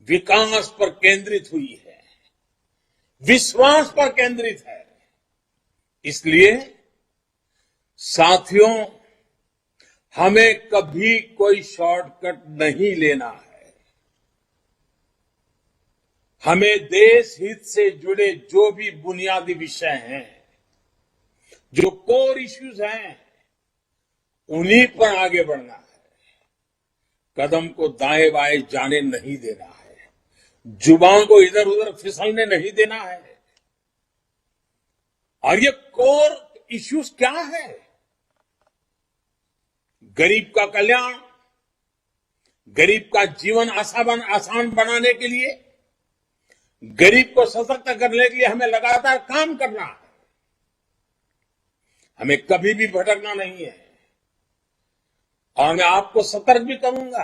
S3: विकास पर केंद्रित हुई है, विश्वास पर केंद्रित है। इसलिए साथियों, हमें कभी कोई शॉर्टकट नहीं लेना है। हमें देश हित से जुड़े जो भी बुनियादी विषय हैं, जो कोर इश्यूज हैं, उन्हीं पर आगे बढ़ना है। कदम को दाएं बाएं जाने नहीं देना है, जुबान को इधर उधर फिसलने नहीं देना है। और ये कोर इश्यूज क्या है? गरीब का कल्याण, गरीब का जीवन आसान बनाने के लिए, गरीब को सशक्त करने के लिए हमें लगातार काम करना है। हमें कभी भी भटकना नहीं है। और मैं आपको सतर्क भी करूंगा,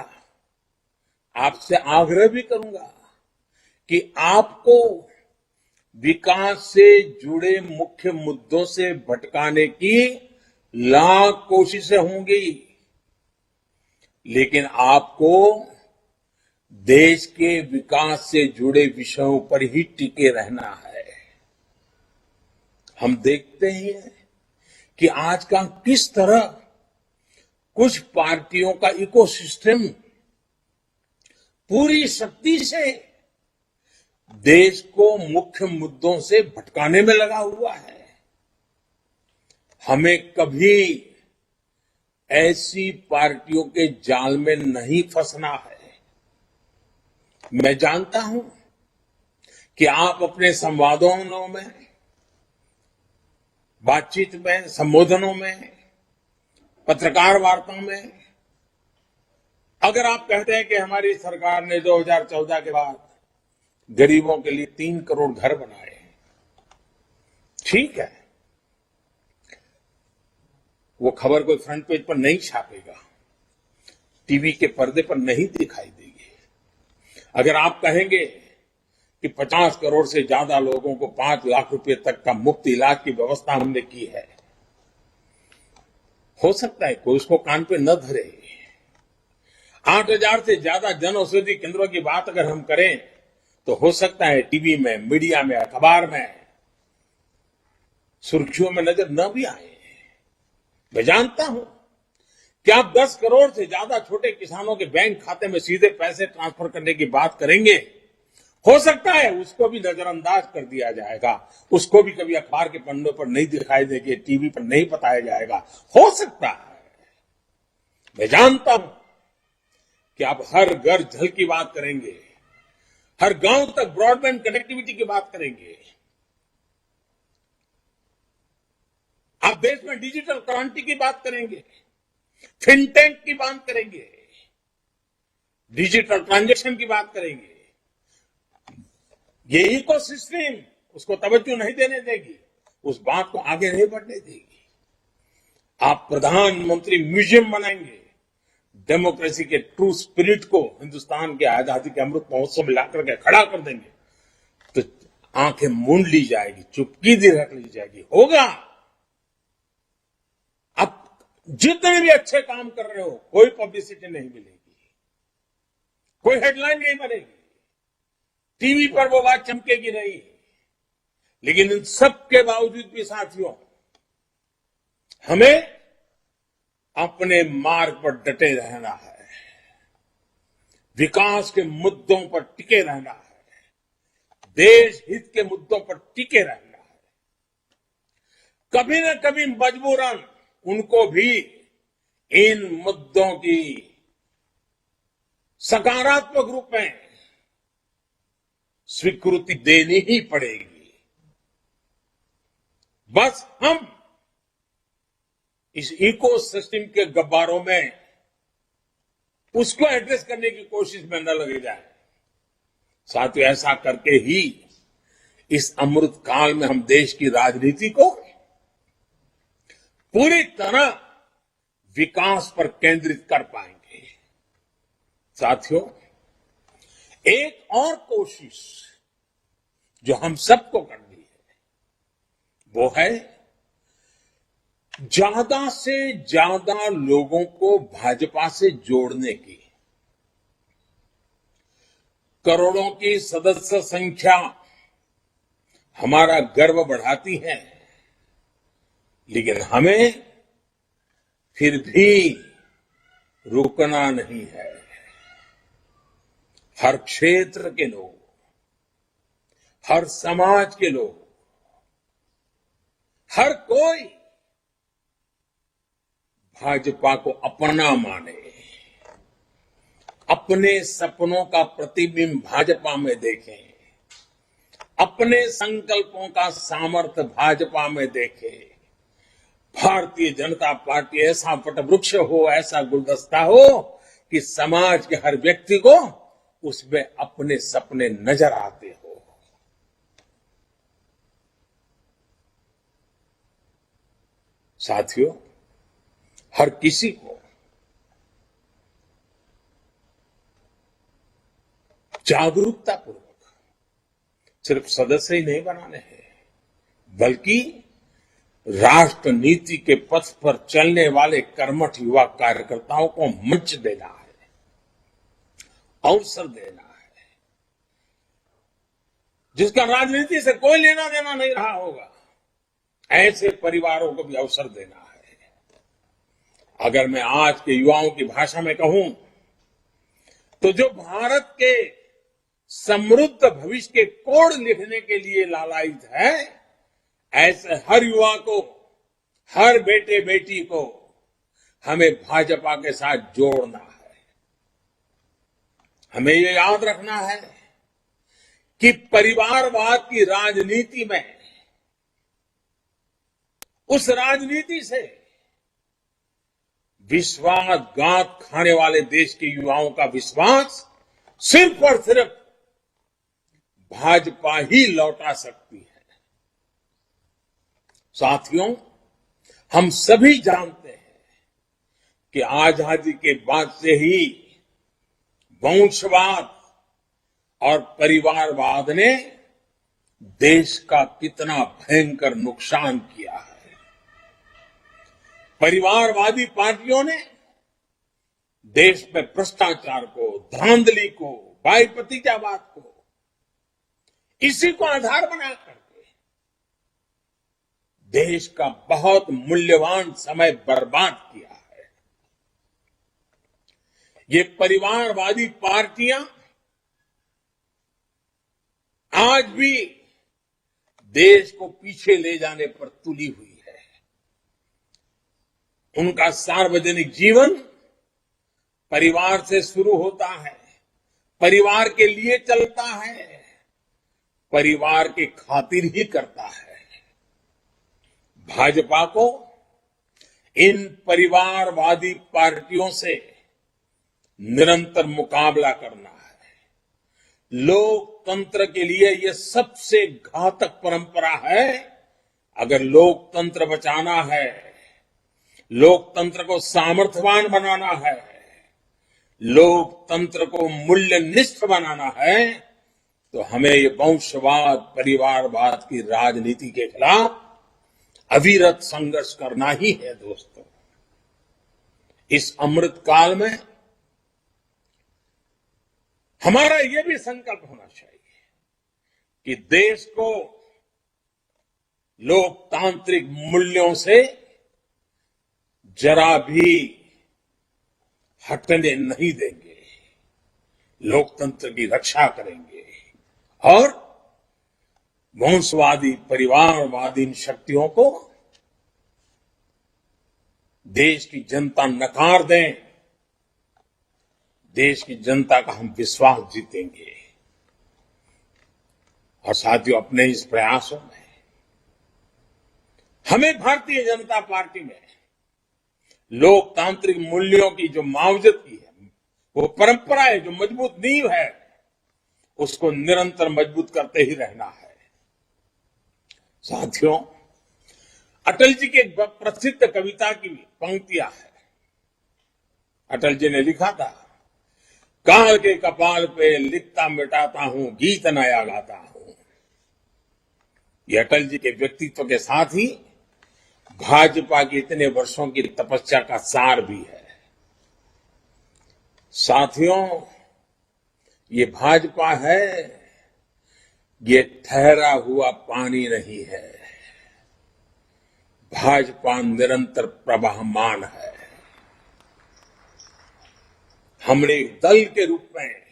S3: आपसे आग्रह भी करूंगा कि आपको विकास से जुड़े मुख्य मुद्दों से भटकाने की लाख कोशिशें होंगी, लेकिन आपको देश के विकास से जुड़े विषयों पर ही टिके रहना है। हम देखते ही हैं कि आज का किस तरह कुछ पार्टियों का इकोसिस्टम पूरी शक्ति से देश को मुख्य मुद्दों से भटकाने में लगा हुआ है। हमें कभी ऐसी पार्टियों के जाल में नहीं फंसना है। मैं जानता हूं कि आप अपने संवादों में, बातचीत में, संबोधनों में, पत्रकार वार्ता में, अगर आप कहते हैं कि हमारी सरकार ने 2014 के बाद गरीबों के लिए 3 करोड़ घर बनाए हैं, ठीक है, वो खबर कोई फ्रंट पेज पर नहीं छापेगा, टीवी के पर्दे पर नहीं दिखाई देगी। अगर आप कहेंगे कि 50 करोड़ से ज्यादा लोगों को 5 लाख रुपए तक का मुफ्त इलाज की व्यवस्था हमने की है, हो सकता है कोई उसको कान पे न धरे। 8,000 से ज्यादा जन औषधि केंद्रों की बात अगर हम करें तो हो सकता है टीवी में, मीडिया में, अखबार में सुर्खियों में नजर न भी आए। मैं जानता हूं कि आप 10 करोड़ से ज्यादा छोटे किसानों के बैंक खाते में सीधे पैसे ट्रांसफर करने की बात करेंगे, हो सकता है उसको भी नजरअंदाज कर दिया जाएगा, उसको भी कभी अखबार के पन्नों पर नहीं दिखाई देगी, टीवी पर नहीं बताया जाएगा, हो सकता है। मैं जानता हूं कि आप हर घर जल की बात करेंगे, हर गांव तक ब्रॉडबैंड कनेक्टिविटी की बात करेंगे, आप देश में डिजिटल क्रांति की बात करेंगे, फिनटेक की बात करेंगे, डिजिटल ट्रांजैक्शन की बात करेंगे। ये इकोसिस्टम उसको तवज्जो नहीं देने देगी, उस बात को आगे नहीं बढ़ने देगी। आप प्रधानमंत्री म्यूजियम बनाएंगे, डेमोक्रेसी के ट्रू स्पिरिट को हिंदुस्तान के आजादी के अमृत महोत्सव में लाकर के खड़ा कर देंगे, तो आंखें मूंद ली जाएगी, चुप्पी दी रख ली जाएगी। होगा, आप जितने भी अच्छे काम कर रहे हो कोई पब्लिसिटी नहीं मिलेगी, कोई हेडलाइन नहीं बनेगी, टीवी पर वो बात चमकेगी नहीं। लेकिन इन सब के बावजूद भी साथियों, हमें अपने मार्ग पर डटे रहना है, विकास के मुद्दों पर टिके रहना है, देश हित के मुद्दों पर टिके रहना है। कभी न कभी मजबूरन उनको भी इन मुद्दों की सकारात्मक रूप में स्वीकृति देनी ही पड़ेगी। बस हम इस इकोसिस्टम के गब्बारों में उसको एड्रेस करने की कोशिश में न लगे जाए। साथियों, ऐसा करके ही इस अमृत काल में हम देश की राजनीति को पूरी तरह विकास पर केंद्रित कर पाएंगे। साथियों, एक और कोशिश जो हम सबको करनी है वो है ज्यादा से ज्यादा लोगों को भाजपा से जोड़ने की। करोड़ों की सदस्य संख्या हमारा गर्व बढ़ाती है, लेकिन हमें फिर भी रुकना नहीं है। हर क्षेत्र के लोग, हर समाज के लोग, हर कोई भाजपा को अपना माने, अपने सपनों का प्रतिबिंब भाजपा में देखें, अपने संकल्पों का सामर्थ्य भाजपा में देखें। भारतीय जनता पार्टी ऐसा वटवृक्ष हो, ऐसा गुलदस्ता हो कि समाज के हर व्यक्ति को उसमें अपने सपने नजर आते हो। साथियों, हर किसी को जागरूकता पूर्वक सिर्फ सदस्य ही नहीं बनाने हैं, बल्कि राष्ट्र नीति के पथ पर चलने वाले कर्मठ युवा कार्यकर्ताओं को मंच देना है, अवसर देना है, जिसका राजनीति से कोई लेना देना नहीं रहा होगा। ऐसे परिवारों को भी अवसर देना है। अगर मैं आज के युवाओं की भाषा में कहूं तो जो भारत के समृद्ध भविष्य के कोड लिखने के लिए लालायित है, ऐसे हर युवा को, हर बेटे बेटी को हमें भाजपा के साथ जोड़ना है। हमें ये याद रखना है कि परिवारवाद की राजनीति में, उस राजनीति से विश्वासघात खाने वाले देश के युवाओं का विश्वास सिर्फ और सिर्फ भाजपा ही लौटा सकती है। साथियों, हम सभी जानते हैं कि आजादी के बाद से ही वंशवाद और परिवारवाद ने देश का कितना भयंकर नुकसान किया है। परिवारवादी पार्टियों ने देश में भ्रष्टाचार को, धांधली को, भाई भतीजावाद को, इसी को आधार बना करके देश का बहुत मूल्यवान समय बर्बाद किया है। ये परिवारवादी पार्टियां आज भी देश को पीछे ले जाने पर तुली हुई है। उनका सार्वजनिक जीवन परिवार से शुरू होता है, परिवार के लिए चलता है, परिवार की खातिर ही करता है। भाजपा को इन परिवारवादी पार्टियों से निरंतर मुकाबला करना है। लोकतंत्र के लिए यह सबसे घातक परंपरा है। अगर लोकतंत्र बचाना है, लोकतंत्र को सामर्थ्यवान बनाना है, लोकतंत्र को मूल्यनिष्ठ बनाना है, तो हमें ये वंशवाद, परिवारवाद की राजनीति के खिलाफ अविरत संघर्ष करना ही है। दोस्तों, इस अमृत काल में हमारा यह भी संकल्प होना चाहिए कि देश को लोकतांत्रिक मूल्यों से जरा भी हटने नहीं देंगे, लोकतंत्र की रक्षा करेंगे और वंशवादी, परिवारवादी इन शक्तियों को देश की जनता नकार दें, देश की जनता का हम विश्वास जीतेंगे। और साथियों, अपने इस प्रयासों में हमें भारतीय जनता पार्टी में लोकतांत्रिक मूल्यों की जो मावजती है, वो परंपरा है, जो मजबूत नींव है, उसको निरंतर मजबूत करते ही रहना है। साथियों, अटल जी की एक प्रसिद्ध कविता की पंक्तियां है। अटल जी ने लिखा था, काल के कपाल पे लिखता मिटाता हूं, गीत नया गाता हूं। ये अटल जी के व्यक्तित्व के साथ ही भाजपा की इतने वर्षों की तपस्या का सार भी है। साथियों, ये भाजपा है, ये ठहरा हुआ पानी नहीं है। भाजपा निरंतर प्रवाहमान है। हमने एक दल के रूप में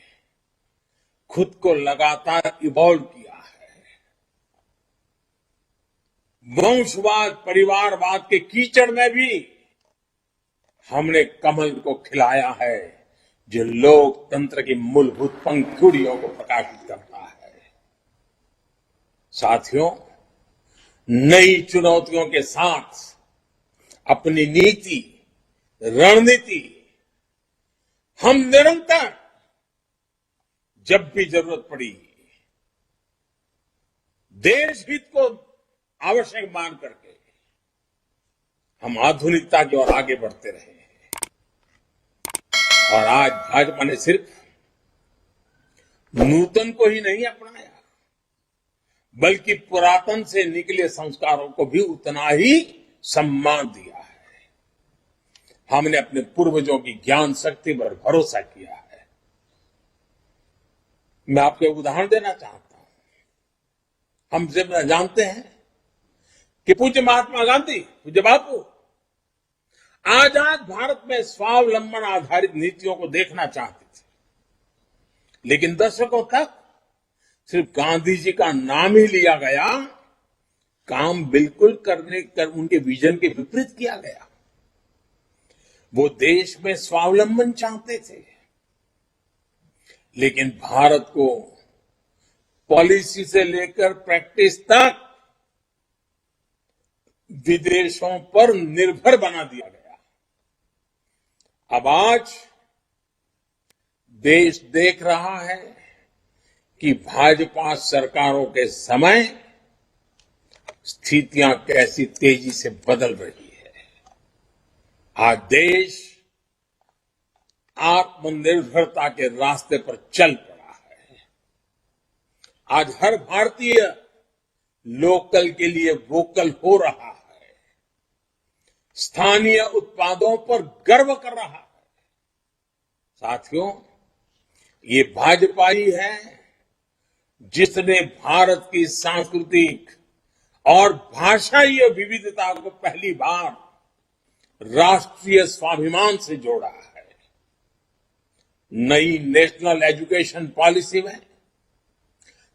S3: खुद को लगातार इवॉल्व किया है। वंशवाद, परिवारवाद के कीचड़ में भी हमने कमल को खिलाया है, जो लोकतंत्र की मूलभूत पंखुड़ियों को प्रकाशित करता है। साथियों, नई चुनौतियों के साथ अपनी नीति, रणनीति हम निरंतर जब भी जरूरत पड़ी देश हित को आवश्यक मान करके हम आधुनिकता की ओर आगे बढ़ते रहे हैं। और आज भाजपा ने सिर्फ नूतन को ही नहीं अपनाया, बल्कि पुरातन से निकले संस्कारों को भी उतना ही सम्मान दिया है। हमने अपने पूर्वजों की ज्ञान शक्ति पर भरोसा किया है। मैं आपको एक उदाहरण देना चाहता हूं। हम जब जानते हैं कि पूज्य महात्मा गांधी, पूज्य बापू आजाद भारत में स्वावलंबन आधारित नीतियों को देखना चाहते थे, लेकिन दशकों तक सिर्फ गांधी जी का नाम ही लिया गया, काम बिल्कुल उनके विजन के विपरीत किया गया। वो देश में स्वावलंबन चाहते थे, लेकिन भारत को पॉलिसी से लेकर प्रैक्टिस तक विदेशों पर निर्भर बना दिया गया। अब आज देश देख रहा है कि भाजपा सरकारों के समय स्थितियां कैसी तेजी से बदल रही है। आज देश आत्मनिर्भरता के रास्ते पर चल पड़ा है। आज हर भारतीय लोकल के लिए वोकल हो रहा है, स्थानीय उत्पादों पर गर्व कर रहा है। साथियों, ये भाजपा ही है जिसने भारत की सांस्कृतिक और भाषाई विविधता को पहली बार राष्ट्रीय स्वाभिमान से जोड़ा है। नई नेशनल एजुकेशन पॉलिसी में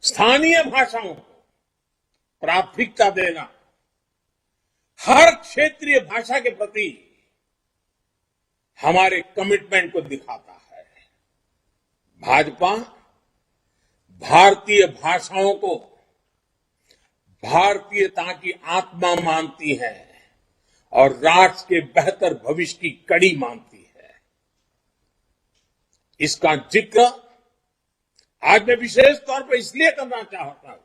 S3: स्थानीय भाषाओं को प्राथमिकता देना हर क्षेत्रीय भाषा के प्रति हमारे कमिटमेंट को दिखाता है। भाजपा भारतीय भाषाओं को भारतीयता की आत्मा मानती है और राष्ट्र के बेहतर भविष्य की कड़ी मानती है। इसका जिक्र आज मैं विशेष तौर पर इसलिए करना चाहता हूं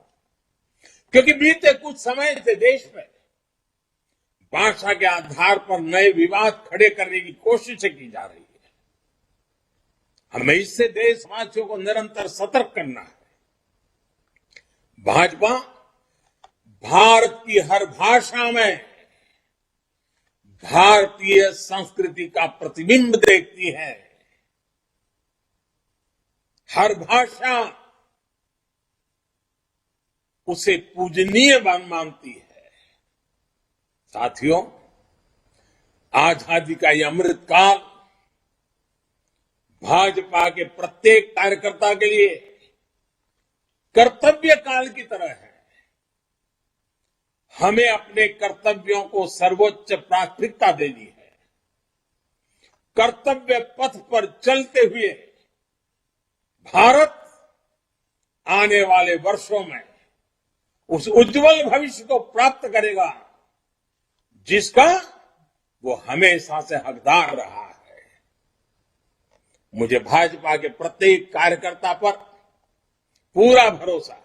S3: क्योंकि बीते कुछ समय से देश में भाषा के आधार पर नए विवाद खड़े करने की कोशिशें की जा रही है। हमें इससे देशवासियों को निरंतर सतर्क करना है। भाजपा भारत की हर भाषा में भारतीय संस्कृति का प्रतिबिंब देखती है। हर भाषा उसे पूजनीय मानती है। साथियों, आजादी का यह अमृत काल भाजपा के प्रत्येक कार्यकर्ता के लिए कर्तव्य काल की तरह है। हमें अपने कर्तव्यों को सर्वोच्च प्राथमिकता देनी है। कर्तव्य पथ पर चलते हुए भारत आने वाले वर्षों में उस उज्जवल भविष्य को प्राप्त करेगा जिसका वो हमेशा से हकदार रहा है। मुझे भाजपा के प्रत्येक कार्यकर्ता पर पूरा भरोसा है।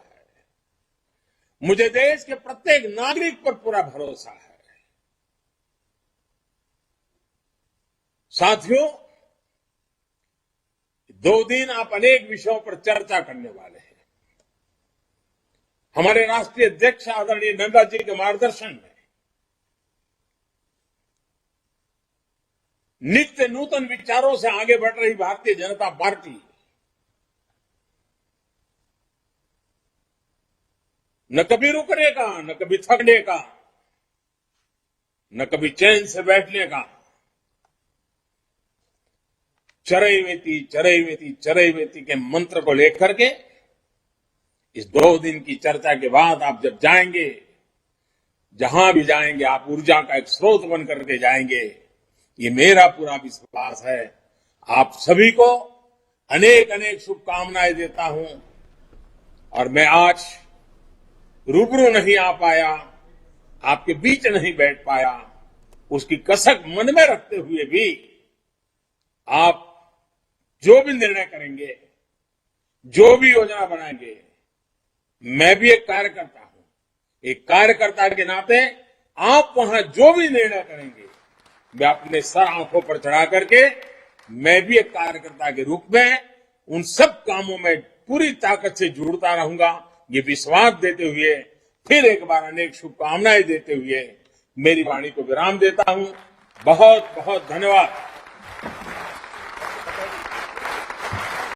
S3: मुझे देश के प्रत्येक नागरिक पर पूरा भरोसा है। साथियों, 2 दिन आप अनेक विषयों पर चर्चा करने वाले हैं। हमारे राष्ट्रीय अध्यक्ष आदरणीय नड्डा जी के मार्गदर्शन में नित्य नूतन विचारों से आगे बढ़ रही भारतीय जनता पार्टी न कभी रुकने का, न कभी थकने का, न कभी चैन से बैठने का। चरैवेति चरैवेति चरैवेति के मंत्र को लेकर के इस 2 दिन की चर्चा के बाद आप जब जाएंगे, जहां भी जाएंगे, आप ऊर्जा का एक स्रोत बन करके जाएंगे। ये मेरा पूरा विश्वास है। आप सभी को अनेक अनेक शुभकामनाएं देता हूं। और मैं आज रूबरू नहीं आ पाया, आपके बीच नहीं बैठ पाया, उसकी कसक मन में रखते हुए भी आप जो भी निर्णय करेंगे, जो भी योजना बनाएंगे, मैं भी एक कार्यकर्ता हूं। एक कार्यकर्ता के नाते आप वहां जो भी निर्णय करेंगे, मैं अपने सर आंखों पर चढ़ा करके मैं भी एक कार्यकर्ता के रूप में उन सब कामों में पूरी ताकत से जुड़ता रहूंगा। ये विश्वास देते हुए फिर एक बार अनेक शुभकामनाएं देते हुए मेरी वाणी को विराम देता हूं। बहुत बहुत धन्यवाद।